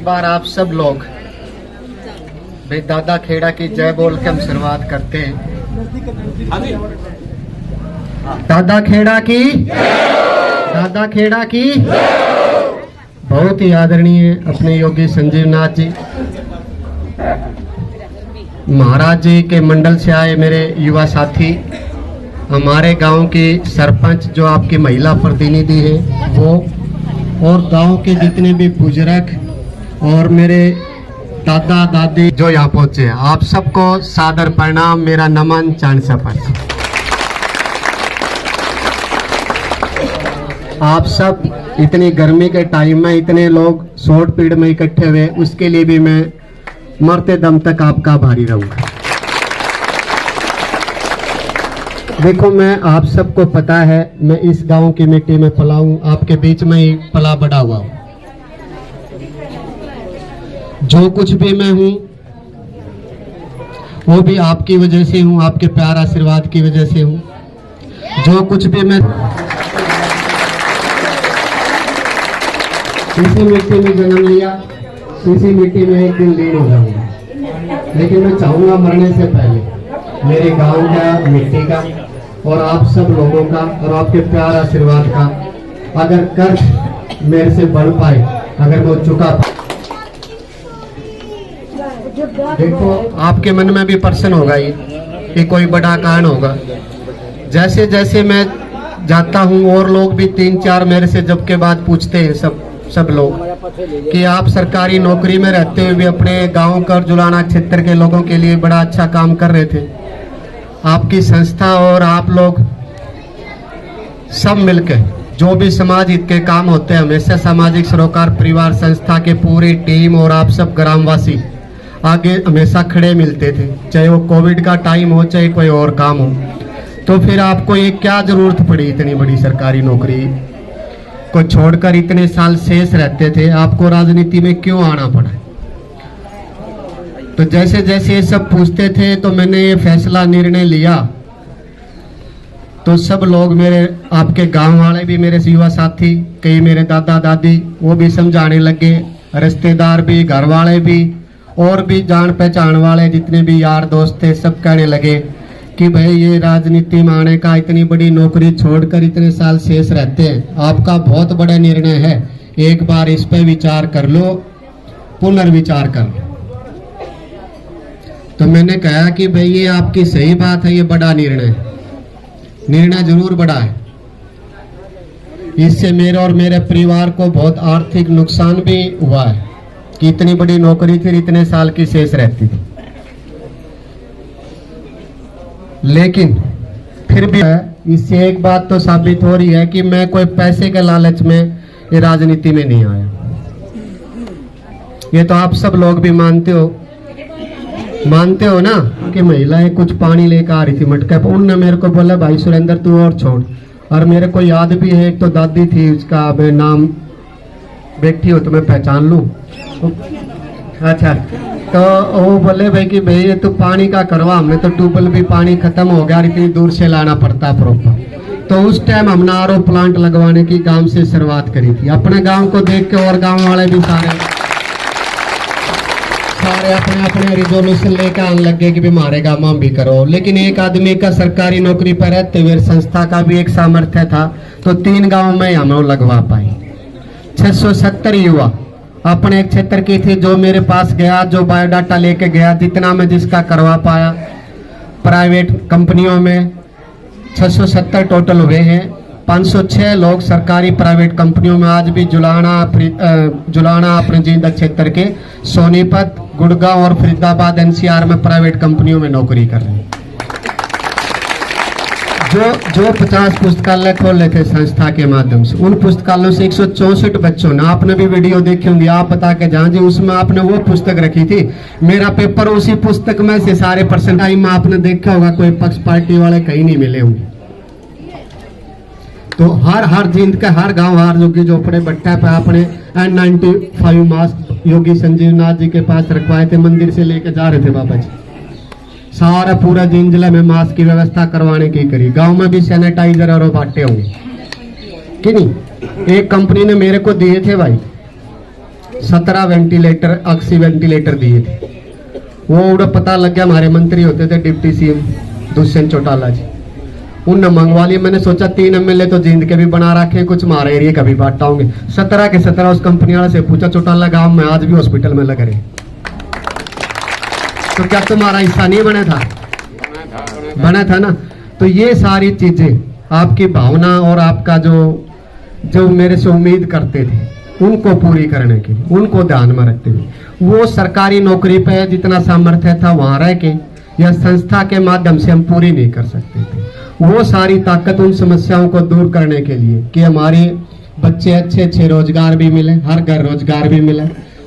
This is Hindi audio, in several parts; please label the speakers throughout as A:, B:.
A: एक बार आप सब लोग भाई दादा खेड़ा की जय बोल के हम शुरुआत करते हैं। दादा खेड़ा की, दादा खेड़ा की। बहुत ही आदरणीय अपने योगी संजीव नाथ जी महाराज जी के मंडल से आए मेरे युवा साथी, हमारे गांव की सरपंच जो आपकी महिला प्रतिनिधि है वो, और गांव के जितने भी बुजुर्ग और मेरे दादा दादी जो यहाँ पहुंचे, आप सबको सादर प्रणाम, मेरा नमन चांद सफर। आप सब इतनी गर्मी के टाइम में इतने लोग शॉर्ट पीरियड में इकट्ठे हुए, उसके लिए भी मैं मरते दम तक आपका आभारी रहूंगा। देखो, मैं आप सबको पता है मैं इस गांव की मिट्टी में पला हूं, आपके बीच में ही पला बड़ा हुआ हूं। जो कुछ भी मैं हूं वो भी आपकी वजह से हूं, आपके प्यार आशीर्वाद की वजह से हूं। जो कुछ भी मैं इसी मिट्टी में जन्म लिया, इसी मिट्टी में एक दिन लीन हो जाऊंगा, लेकिन मैं चाहूंगा मरने से पहले मेरे गांव का, मिट्टी का और आप सब लोगों का और आपके प्यार आशीर्वाद का अगर कर्ज मेरे से बढ़ पाए, अगर मैं चुका पाए, देखो आपके मन में भी प्रश्न होगा ये कि कोई बड़ा कारण होगा। जैसे जैसे मैं जाता हूँ और लोग भी 3-4 मेरे से जब के बाद पूछते हैं सब लोग कि आप सरकारी नौकरी में रहते हुए भी अपने गांव का और जुलाना क्षेत्र के लोगों के लिए बड़ा अच्छा काम कर रहे थे। आपकी संस्था और आप लोग सब मिलकर जो भी समाज हित के काम होते हैं, हमेशा सामाजिक सरोकार परिवार संस्था के पूरी टीम और आप सब ग्रामवासी आगे हमेशा खड़े मिलते थे, चाहे वो कोविड का टाइम हो चाहे कोई और काम हो। तो फिर आपको ये क्या जरूरत पड़ी इतनी बड़ी सरकारी नौकरी को छोड़कर इतने साल शेष रहते थे, आपको राजनीति में क्यों आना पड़ा? तो जैसे जैसे ये सब पूछते थे तो मैंने ये फैसला निर्णय लिया, तो सब लोग मेरे आपके गांव वाले भी, मेरे युवा साथी, कई मेरे दादा दादी वो भी समझाने लगे, रिश्तेदार भी, घर वाले भी और भी जान पहचान वाले जितने भी यार दोस्त थे, सब कहने लगे कि भाई ये राजनीति में आने का, इतनी बड़ी नौकरी छोड़कर इतने साल शेष रहते हैं, आपका बहुत बड़ा निर्णय है, एक बार इस पे विचार कर लो, पुनर्विचार कर लो। तो मैंने कहा कि भाई ये आपकी सही बात है, ये बड़ा निर्णय जरूर बड़ा है। इससे मेरे और मेरे परिवार को बहुत आर्थिक नुकसान भी हुआ है कि इतनी बड़ी नौकरी फिर इतने साल की शेष रहती थी। लेकिन फिर भी इससे एक बात तो साबित हो रही है कि मैं कोई पैसे के लालच में ये राजनीति में नहीं आया। ये तो आप सब लोग भी मानते हो ना कि महिलाएं कुछ पानी लेकर आ रही थी मटके पर, उनने मेरे को बोला भाई सुरेंद्र तू और छोड़, और मेरे को याद भी है, एक तो दादी थी, उसका मैं नाम बैठी हो तो मैं पहचान लूं। अच्छा, तो वो बोले भाई कि भाई ये तो पानी का करवा, हमने तो ट्यूबवेल भी पानी खत्म हो गया, इतनी दूर से लाना पड़ता है प्रॉपर। तो उस टाइम हमने आरओ प्लांट लगवाने की गांव से शुरुआत करी थी। अपने गांव को देख के और गांव वाले भी सारे अपने रिजोल्यूशन लेकर आने लगे कि भी हमारे गांव में भी करो। लेकिन एक आदमी का सरकारी नौकरी पर रहते हुए संस्था का भी एक सामर्थ्य था, तो 3 गाँव में हम लोग लगवा पाए। 670 युवा अपने एक क्षेत्र की थी जो मेरे पास गया, जो बायोडाटा लेके गया, जितना मैं जिसका करवा पाया। प्राइवेट कंपनियों में 670 टोटल हुए हैं, 506 लोग सरकारी प्राइवेट कंपनियों में आज भी जुलाना अपने जिंदा क्षेत्र के सोनीपत, गुड़गांव और फरीदाबाद एनसीआर में प्राइवेट कंपनियों में नौकरी कर रहे हैं। जो 50 पुस्तकालय खोले थे संस्था के माध्यम से, उन पुस्तकालयों से 164 बच्चों ने, आपने भी वीडियो देखी होंगी, आप बता के जहाँ जी उसमें आपने वो पुस्तक रखी थी, मेरा पेपर उसी पुस्तक में से सारे परसेंट में आपने देखा होगा, कोई पक्ष पार्टी वाले कहीं नहीं मिले होंगे। तो हर जिंद के हर गांव, हर जोगी झोपड़े बट्टा पे आपने N95 मास्क योगी संजीव नाथ जी के पास रखवाए थे, मंदिर से लेके जा रहे थे बाबा जी। सारा पूरा जिन जिला में मास्क की व्यवस्था करवाने की करी, गांव में भी सैनिटाइजर और बांटे होंगे कि नहीं। एक कंपनी ने मेरे को दिए थे भाई 17 वेंटिलेटर ऑक्सी वेंटिलेटर दिए थे। वो उड़ा पता लग गया, हमारे मंत्री होते थे डिप्टी सीएम दुष्यंत चौटाला जी, उनने मंगवा लिया। मैंने सोचा 3 एमएलए तो जींद के भी बना रखे, कुछ हमारे एरिया का भी बांटा होंगे। 17 के 17 उस कंपनी वाले से पूछा, चौटाला गांव में आज भी हॉस्पिटल में लग रहे, तो क्या तुम्हारा हिस्सा नहीं बना था? बना था ना। तो ये सारी चीजें आपकी भावना और आपका जो मेरे से उम्मीद करते थे उनको पूरी करने के लिए, उनको ध्यान में रखते हुए, वो सरकारी नौकरी पे जितना सामर्थ्य था वहां रह के या संस्था के माध्यम से हम पूरी नहीं कर सकते थे। वो सारी ताकत उन समस्याओं को दूर करने के लिए कि हमारे बच्चे अच्छे रोजगार भी मिले, हर घर रोजगार भी मिले,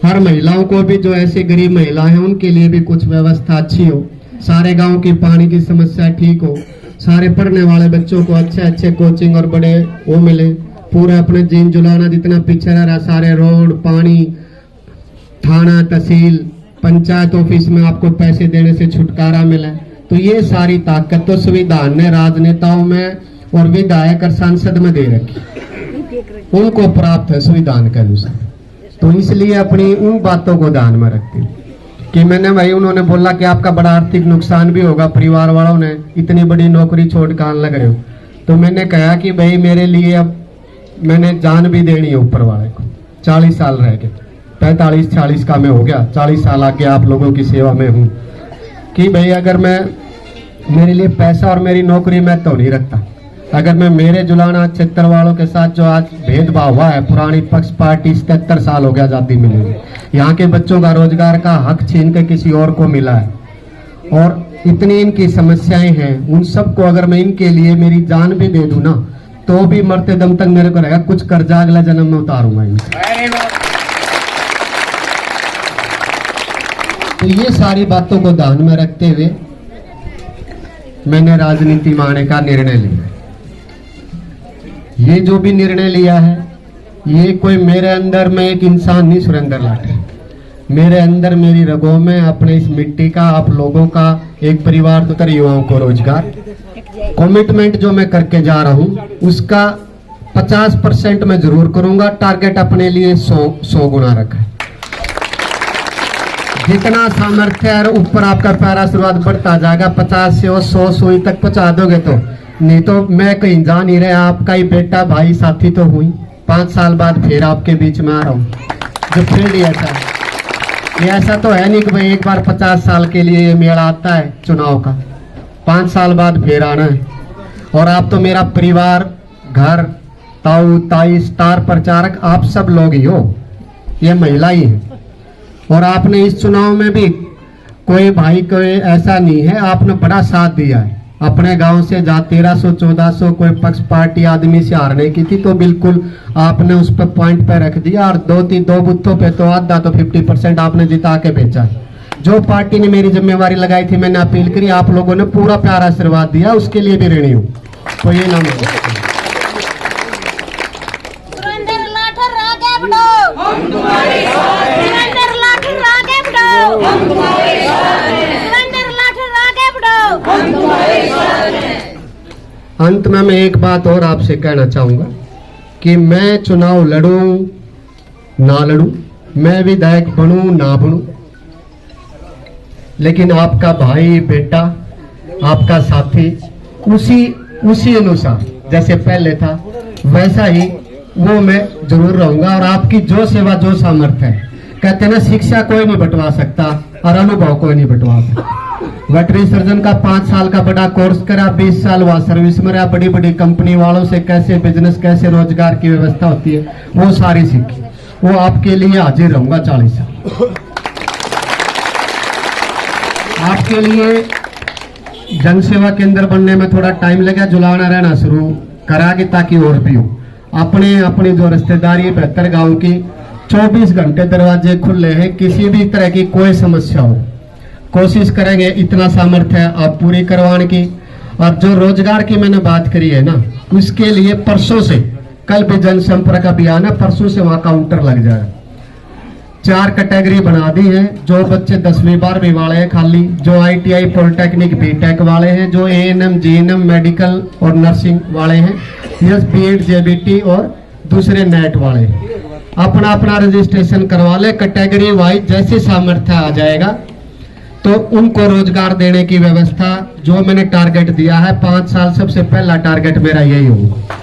A: हर महिलाओं को भी, जो ऐसे गरीब महिलाएं हैं उनके लिए भी कुछ व्यवस्था अच्छी हो, सारे गांव की पानी की समस्या ठीक हो, सारे पढ़ने वाले बच्चों को अच्छे कोचिंग और बड़े वो मिले, पूरा अपने जीन जुलाना जितना पीछे रह रहा, सारे रोड, पानी, थाना, तहसील, पंचायत ऑफिस में आपको पैसे देने से छुटकारा मिला। तो ये सारी ताकत तो संविधान ने राजनेताओं में और विधायक और सांसद में दे रखी, उनको प्राप्त है संविधान के अनुसार। तो इसलिए अपनी उन बातों को ध्यान में रखते कि मैंने भाई, उन्होंने बोला कि आपका बड़ा आर्थिक नुकसान भी होगा, परिवार वालों ने इतनी बड़ी नौकरी छोड़ कर लग रहे हो। तो मैंने कहा कि भाई मेरे लिए अब मैंने जान भी देनी है ऊपर वाले को। 40 साल रह गए, 45-40 का मैं हो गया, 40 साल आगे आप लोगों की सेवा में हूँ कि भाई अगर मैं, मेरे लिए पैसा और मेरी नौकरी मैं तो नहीं रखता। अगर मैं मेरे जुलाना क्षेत्र वालों के साथ जो आज भेदभाव हुआ है, पुरानी पक्ष पार्टी 77 साल हो गया आजादी मिली, यहाँ के बच्चों का रोजगार का हक छीन के किसी और को मिला है, और इतनी इनकी समस्याएं हैं, उन सबको अगर मैं इनके लिए मेरी जान भी दे दूं ना, तो भी मरते दम तक मेरे को रहेगा कुछ कर्जा अगला जन्म में उतारूंगा इनसे। तो ये सारी बातों को ध्यान में रखते हुए मैंने राजनीति में आने का निर्णय लिया। ये जो भी निर्णय लिया है, ये कोई मेरे अंदर में एक इंसान नहीं, सुरेंद्र लाठे, मेरे अंदर मेरी रगों में अपने इस मिट्टी का, आप लोगों का एक परिवार तो तर युवाओं को रोजगार, कमिटमेंट जो मैं करके जा रहा हूं उसका 50% मैं जरूर करूंगा। टारगेट अपने लिए 100 गुना रखा, जितना सामर्थ्य है ऊपर आपका प्यारा शुरुआत बढ़ता जाएगा, 50 से 100 सुई तक पहुंचा दोगे तो। नहीं तो मैं कहीं जा नहीं रहा, आपका ही बेटा भाई साथी तो हुई, 5 साल बाद फिर आपके बीच में आ रहा हूँ। जो फील्ड ये ऐसा तो है नहीं कि भाई एक बार 50 साल के लिए ये मेला आता है चुनाव का, 5 साल बाद फिर आना है। और आप तो मेरा परिवार, घर, ताऊ ताई, स्टार प्रचारक आप सब लोग ही हो, ये महिला ही है। और आपने इस चुनाव में भी कोई भाई कोई ऐसा नहीं है, आपने बड़ा साथ दिया है। अपने गांव से जहाँ 1300-1400 कोई पक्ष पार्टी आदमी से हारने की थी, तो बिल्कुल आपने उस पर पॉइंट पे रख दिया, और 2 बूथों पे तो आधा तो 50% आपने जिता के भेजा है। जो पार्टी ने मेरी जिम्मेवारी लगाई थी, मैंने अपील करी, आप लोगों ने पूरा प्यारा आशीर्वाद दिया, उसके लिए भी ऋणी हूँ। तो ये नाम अंत में मैं एक बात और आपसे कहना चाहूंगा कि मैं चुनाव लड़ूं ना लड़ूं, मैं विधायक बनूं ना बनूं, लेकिन आपका भाई, बेटा, आपका साथी उसी अनुसार जैसे पहले था वैसा ही वो मैं जरूर रहूंगा। और आपकी जो सेवा, जो सामर्थ्य है, कहते हैं ना, शिक्षा कोई नहीं बंटवा सकता और अनुभव कोई नहीं बंटवा सकता। वेटरी सर्जन का 5 साल का बड़ा कोर्स करा, 20 साल वहां सर्विस में रहा, बड़ी बड़ी कंपनी वालों से कैसे बिजनेस, कैसे रोजगार की व्यवस्था होती है, वो सारी सीखी। वो आपके लिए हाजिर रहूंगा 40 साल आपके लिए। जनसेवा केंद्र बनने में थोड़ा टाइम लगा, जुलाना रहना शुरू करा के, ताकि और भी हो। अपनी जो रिश्तेदारी 72 गांव की 24 घंटे दरवाजे खुले हैं, किसी भी तरह की कोई समस्या हो कोशिश करेंगे इतना सामर्थ्य है आप पूरी करवाने की। और जो रोजगार की मैंने बात करी है ना, उसके लिए परसों से, कल भी जनसंपर्क अभियान है, परसों से वहां काउंटर लग जाएगा। 4 कैटेगरी बना दी है। जो बच्चे 10वीं 12वीं वाले हैं खाली, जो ITI पॉलिटेक्निक बीटेक वाले हैं, जो ANM GNM मेडिकल और नर्सिंग वाले हैं, BEd JBT और दूसरे नेट वाले हैं, अपना अपना रजिस्ट्रेशन करवा ले, कैटेगरी वाइज जैसे सामर्थ्य आ जाएगा तो उनको रोजगार देने की व्यवस्था जो मैंने टारगेट दिया है 5 साल, सबसे पहला टारगेट मेरा यही होगा।